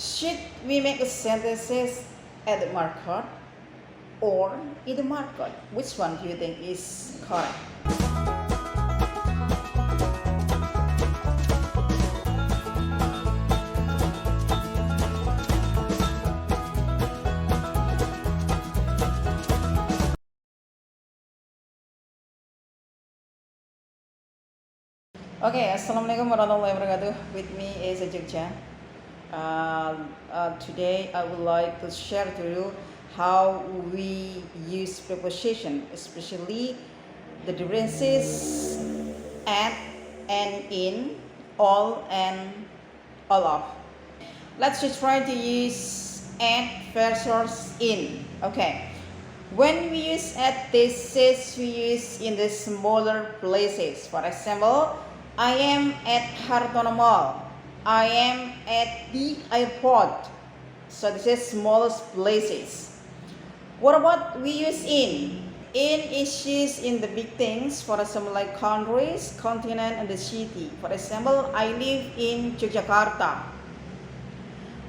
Should we make sentences at the marker or in the marker? Which one do you think is correct? Okay, Assalamualaikum warahmatullahi wabarakatuh. With me is Jogja. Today I would like to share to you how we use preposition, especially the differences at and in, all and all of. Let's just try to use at versus in. Okay. When we use at, this is we use in the smaller places. For example, I am at Hartono Mall. I am at the airport. So this is smallest places. What about we use in? In is used in the big things. For example, like countries, continent, and the city. For example, I live in Yogyakarta.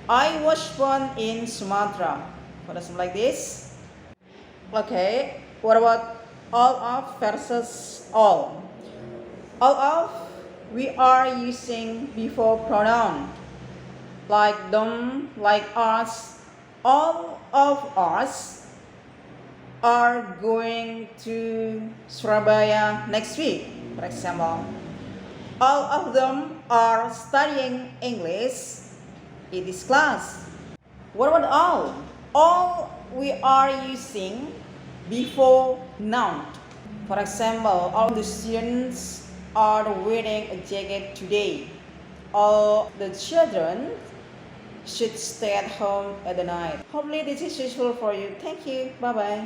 I was born in Sumatra. For example, like this. Okay. What about all of versus all? All of we are using before pronoun, like them, like us. All of us are going to Surabaya next week, for example. All of them are studying English in this class. What about all? All we are using before noun. For example, all the students are wearing a jacket today. All the children should stay at home at the night. Hopefully this is useful for you. Thank you. Bye bye.